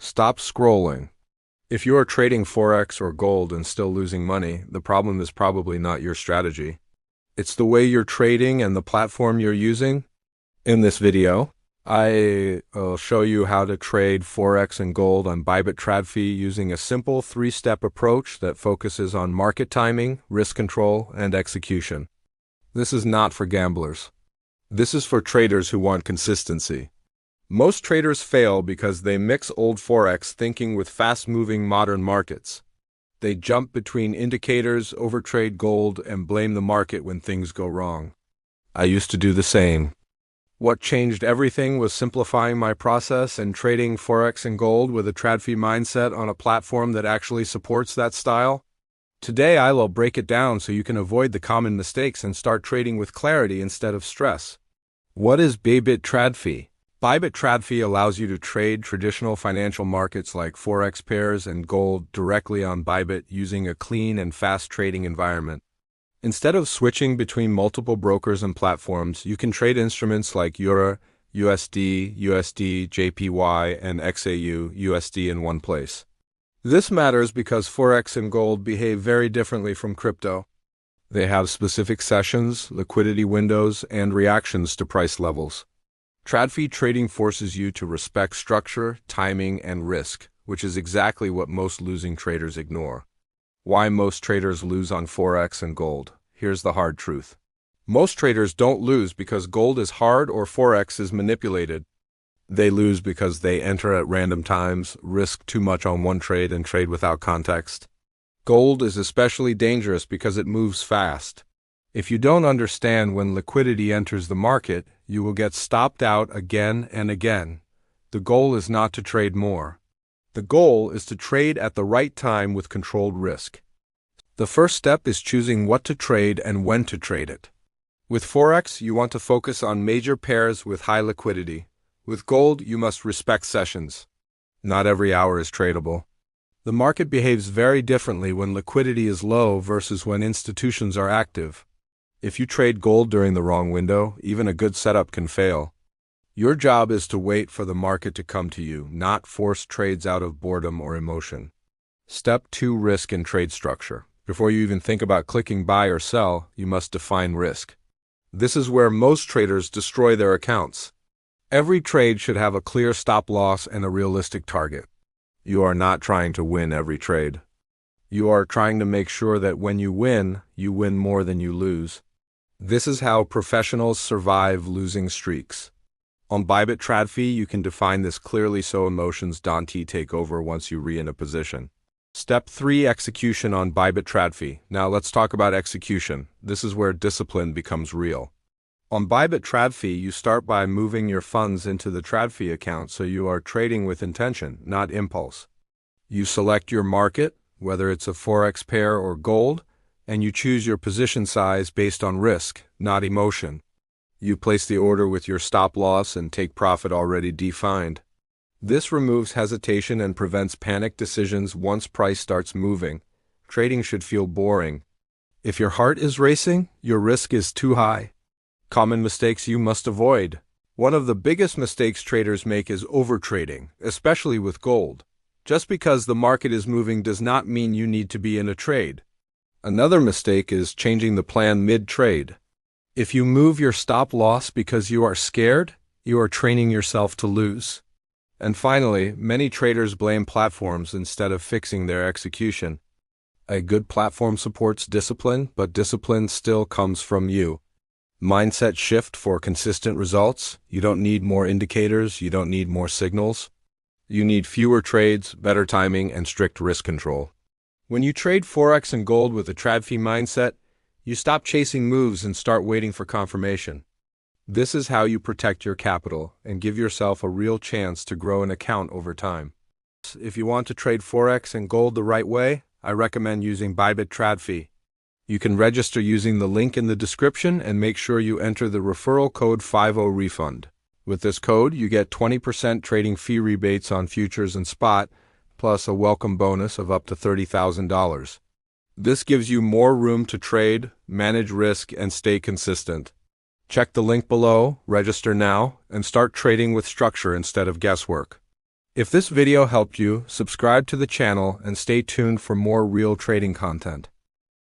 Stop scrolling. If you are trading Forex or gold and still losing money, the problem is probably not your strategy. It's the way you're trading and the platform you're using. In this video, I will show you how to trade Forex and gold on Bybit TradFi using a simple three-step approach that focuses on market timing, risk control, and execution. This is not for gamblers. This is for traders who want consistency. Most traders fail because they mix old Forex thinking with fast-moving modern markets. They jump between indicators, overtrade gold, and blame the market when things go wrong. I used to do the same. What changed everything was simplifying my process and trading Forex and gold with a TradFi mindset on a platform that actually supports that style. Today I will break it down so you can avoid the common mistakes and start trading with clarity instead of stress. What is Bybit TradFi? Bybit TradFi allows you to trade traditional financial markets like Forex pairs and gold directly on Bybit using a clean and fast trading environment. Instead of switching between multiple brokers and platforms, you can trade instruments like Euro, USD, USD, JPY, and XAUUSD in one place. This matters because Forex and gold behave very differently from crypto. They have specific sessions, liquidity windows, and reactions to price levels. TradFi trading forces you to respect structure, timing, and risk, which is exactly what most losing traders ignore. Why most traders lose on Forex and gold? Here's the hard truth. Most traders don't lose because gold is hard or Forex is manipulated. They lose because they enter at random times, risk too much on one trade, and trade without context. Gold is especially dangerous because it moves fast. If you don't understand when liquidity enters the market, you will get stopped out again and again. The goal is not to trade more. The goal is to trade at the right time with controlled risk. The first step is choosing what to trade and when to trade it. With Forex, you want to focus on major pairs with high liquidity. With gold, you must respect sessions. Not every hour is tradable. The market behaves very differently when liquidity is low versus when institutions are active. If you trade gold during the wrong window, even a good setup can fail. Your job is to wait for the market to come to you, not force trades out of boredom or emotion. Step 2: Risk and trade structure. Before you even think about clicking buy or sell, you must define risk. This is where most traders destroy their accounts. Every trade should have a clear stop loss and a realistic target. You are not trying to win every trade. You are trying to make sure that when you win more than you lose. This is how professionals survive losing streaks. On Bybit TradFi, you can define this clearly so emotions don't take over once you re in a position. Step 3: Execution on Bybit TradFi. Now let's talk about execution. This is where discipline becomes real. On Bybit TradFi, you start by moving your funds into the TradFi account so you are trading with intention, not impulse. You select your market, whether it's a Forex pair or gold, and you choose your position size based on risk, not emotion. You place the order with your stop loss and take profit already defined. This removes hesitation and prevents panic decisions once price starts moving. Trading should feel boring. If your heart is racing, your risk is too high. Common mistakes you must avoid. One of the biggest mistakes traders make is overtrading, especially with gold. Just because the market is moving does not mean you need to be in a trade. Another mistake is changing the plan mid-trade. If you move your stop loss because you are scared, you are training yourself to lose. And finally, many traders blame platforms instead of fixing their execution. A good platform supports discipline, but discipline still comes from you. Mindset shift for consistent results. You don't need more indicators, you don't need more signals. You need fewer trades, better timing, and strict risk control. When you trade Forex and gold with a TradFi mindset, you stop chasing moves and start waiting for confirmation. This is how you protect your capital and give yourself a real chance to grow an account over time. If you want to trade Forex and gold the right way, I recommend using Bybit TradFi. You can register using the link in the description and make sure you enter the referral code 50refund. With this code, you get 20% trading fee rebates on futures and spot, plus a welcome bonus of up to $30,000. This gives you more room to trade, manage risk, and stay consistent. Check the link below, register now, and start trading with structure instead of guesswork. If this video helped you, subscribe to the channel and stay tuned for more real trading content.